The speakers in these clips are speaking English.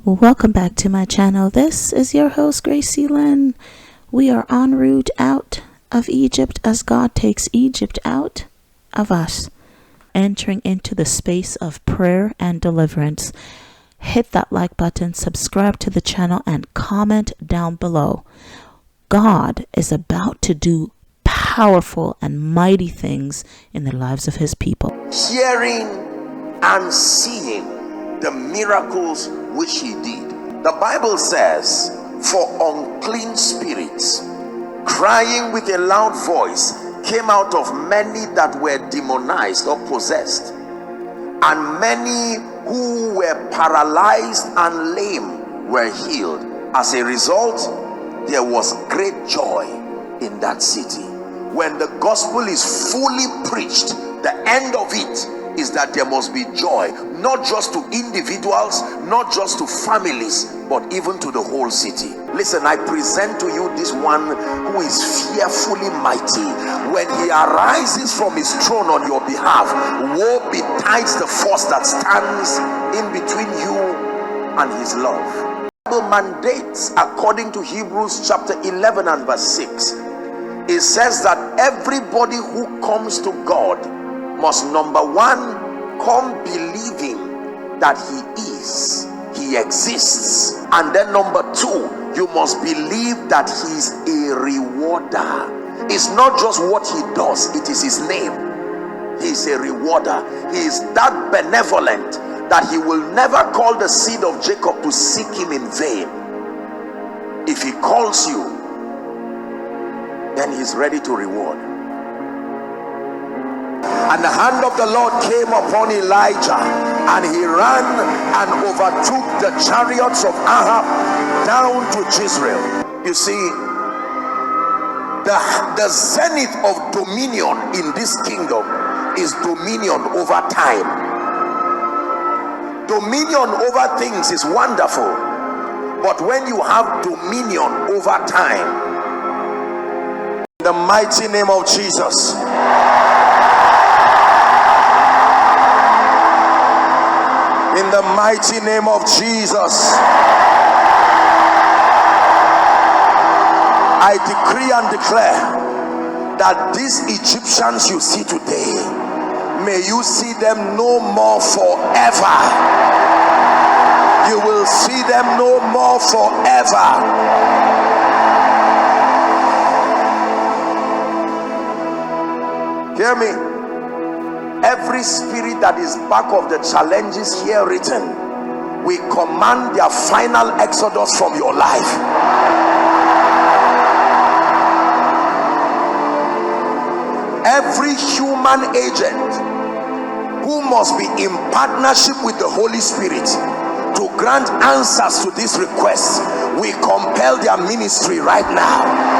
Welcome back to my channel. This is your host, Grace Lynn. We are en route out of Egypt as God takes Egypt out of us, entering into the space of prayer and deliverance. Hit that like button, subscribe to the channel, and comment down below. God is about to do powerful and mighty things in the lives of his people. Hearing and seeing the miracles which he did. The Bible says, for unclean spirits, crying with a loud voice, came out of many that were demonized or possessed, and many who were paralyzed and lame were healed. As a result, there was great joy in that city. When the gospel is fully preached, the end of it is that there must be joy, not just to individuals, not just to families, but even to the whole city. Listen, I present to you this one who is fearfully mighty. When he arises from his throne on your behalf, woe betides the force that stands in between you and his love. The Bible mandates, according to Hebrews chapter 11 and verse 6, it says that everybody who comes to God must, number one, come believing that he exists, and then number two, you must believe that he is a rewarder. It's not just what he does, it is his name. He is a rewarder. He is that benevolent that he will never call the seed of Jacob to seek him in vain. If he calls you, then he's ready to reward. And the hand of the Lord came upon Elijah, and he ran and overtook the chariots of Ahab down to Jezreel. You see, the zenith of dominion in this kingdom is dominion over time. Dominion over things is wonderful, but when you have dominion over time, in the mighty name of Jesus, in the mighty name of Jesus, I decree and declare that these Egyptians you see today, may you see them no more forever. You will see them no more forever. Hear me. Every spirit that is back of the challenges here written, we command their final exodus from your life. Every human agent who must be in partnership with the Holy Spirit to grant answers to these requests, we compel their ministry right now.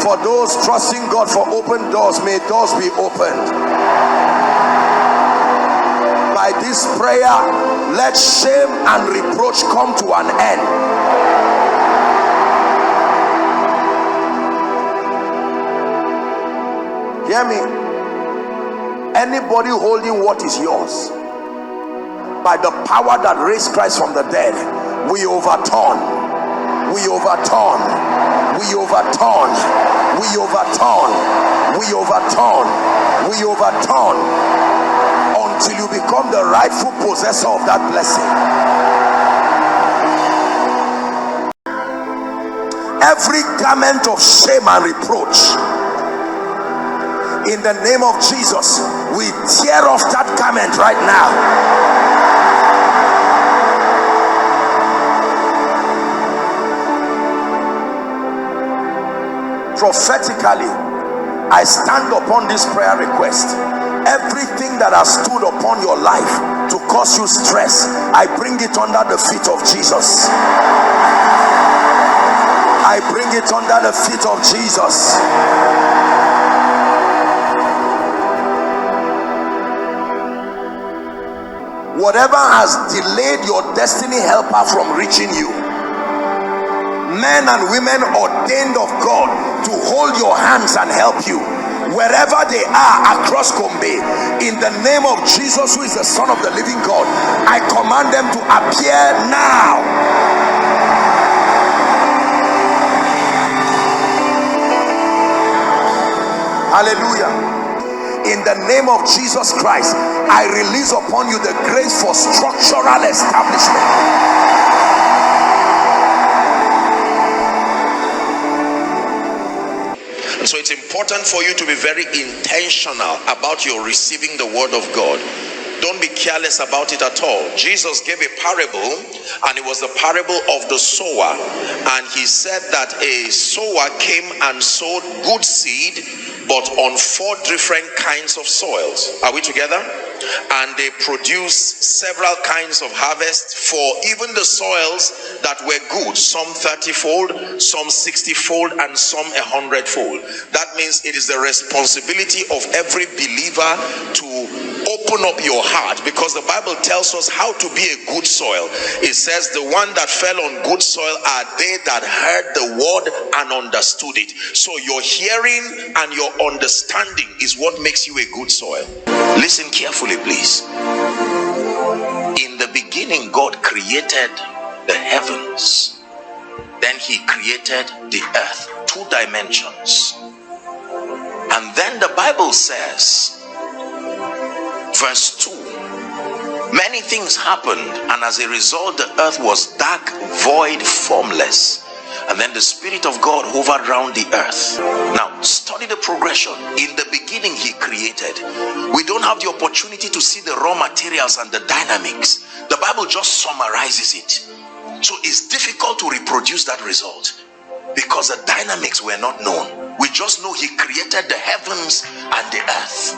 For those trusting God for open doors, may doors be opened. By this prayer, let shame and reproach come to an end. Hear me. Anybody holding what is yours, by the power that raised Christ from the dead, we overturn, we overturn, we overturn, we overturn, we overturn, we overturn, until you become the rightful possessor of that blessing. Every garment of shame and reproach, in the name of Jesus, we tear off that garment right now. Prophetically, I stand upon this prayer request. Everything that has stood upon your life to cause you stress, I bring it under the feet of Jesus. I bring it under the feet of Jesus. Whatever has delayed your destiny helper from reaching you, men and women ordained of God to hold your hands and help you, wherever they are across Gombe, in the name of Jesus, who is the Son of the living God, I command them to appear now. Hallelujah. In the name of Jesus Christ, I release upon you the grace for structural establishment. And so it's important for you to be very intentional about your receiving the word of God. Don't be careless about it at all. Jesus gave a parable, and it was the parable of the sower. And he said that a sower came and sowed good seed, but on 4 different kinds of soils. Are we together? And they produced several kinds of harvest for even the soils that were good. Some 30-fold, some 60-fold, and some 100-fold. That means it is the responsibility of every believer to open up your heart, because the Bible tells us how to be a good soil. It says the one that fell on good soil are they that heard the word and understood it. So your hearing and your understanding is what makes you a good soil. Listen carefully, please. In the beginning, God created the heavens. Then he created the earth, 2 dimensions. And then the Bible says, verse 2, many things happened, and as a result the earth was dark, void, formless, and then the Spirit of God hovered around the earth. Now study the progression. In the beginning he created. We don't have the opportunity to see the raw materials and the dynamics. The Bible just summarizes it. So it's difficult to reproduce that result because the dynamics were not known. We just know he created the heavens and the earth.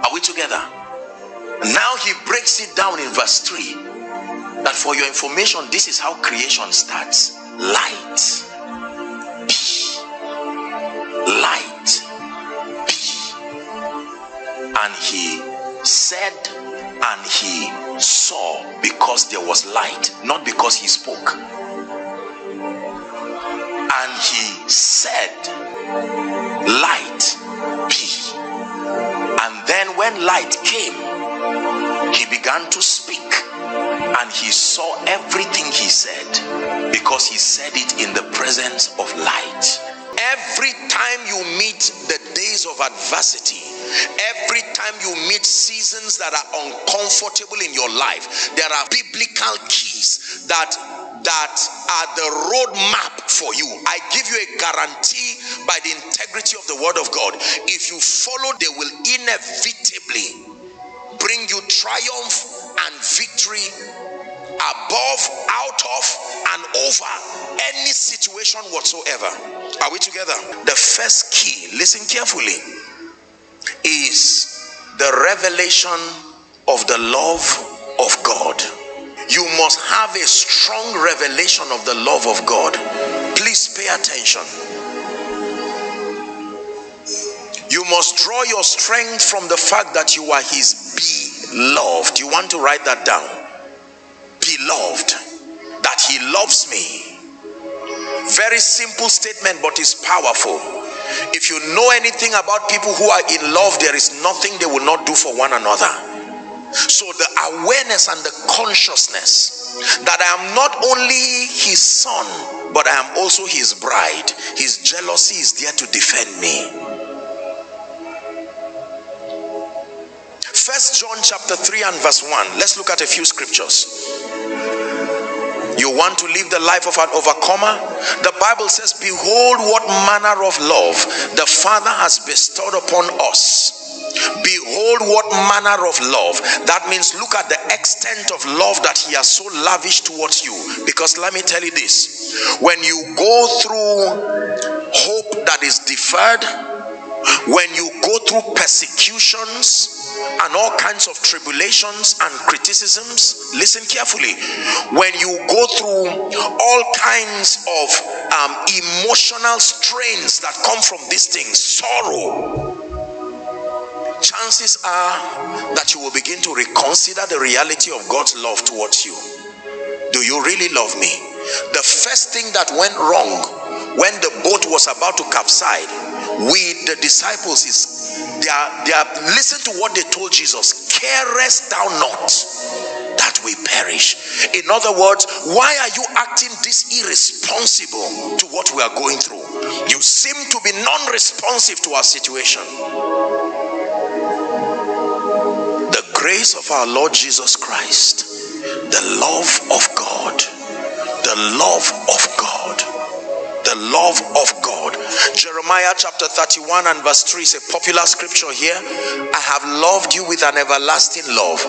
Are we together? Now he breaks it down in verse 3, that for your information, this is how creation starts. Light be. Light be. And he said and he saw, because there was light, not because he spoke. And he said, light be. And then when light came, he began to speak, and he saw everything he said, because he said it in the presence of light. Every time you meet the days of adversity, every time you meet seasons that are uncomfortable in your life, there are biblical keys that are the roadmap for you. I give you a guarantee by the integrity of the word of God. If you follow, they will inevitably bring you triumph and victory above, out of, and over any situation whatsoever. Are we together? The first key, listen carefully, is the revelation of the love of God. You must have a strong revelation of the love of God. Please pay attention. You must draw your strength from the fact that you are his beloved. You want to write that down? Beloved. That he loves me. Very simple statement, but it's powerful. If you know anything about people who are in love, there is nothing they will not do for one another. So the awareness and the consciousness that I am not only his son, but I am also his bride. His jealousy is there to defend me. 1 John chapter 3 and verse 1. Let's look at a few scriptures. You want to live the life of an overcomer? The Bible says, behold what manner of love the Father has bestowed upon us. Behold what manner of love. That means look at the extent of love that he has so lavished towards you. Because let me tell you this, when you go through hope that is deferred, when you go through persecutions and all kinds of tribulations and criticisms, listen carefully, when you go through all kinds of emotional strains that come from these things, sorrow, chances are that you will begin to reconsider the reality of God's love towards you. Do you really love me? The first thing that went wrong when the boat was about to capsize with the disciples is they are listen to what they told Jesus. Carest thou not that we perish? In other words, why are you acting this irresponsible to what we are going through? You seem to be non-responsive to our situation. The grace of our Lord Jesus Christ, the love of God, the love of God, the love of God. Jeremiah chapter 31 and verse 3 is a popular scripture here. I have loved you with an everlasting love.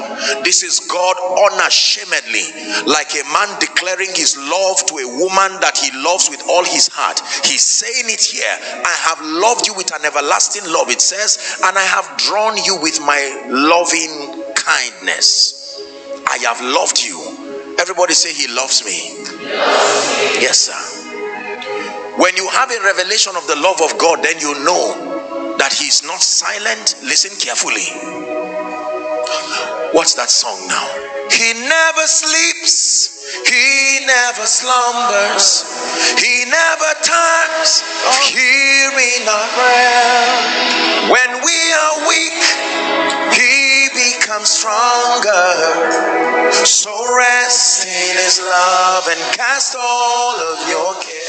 This is God unashamedly, like a man declaring his love to a woman that he loves with all his heart. He's saying it here. I have loved you with an everlasting love. It says, and I have drawn you with my loving kindness. I have loved you. Everybody say, he loves me. Yes, sir. When you have a revelation of the love of God, then you know that he is not silent. Listen carefully. What's that song now? He never sleeps, he never slumbers, he never tires of hearing our prayer. When we are weak, he becomes stronger. So rest in his love and cast all of your care.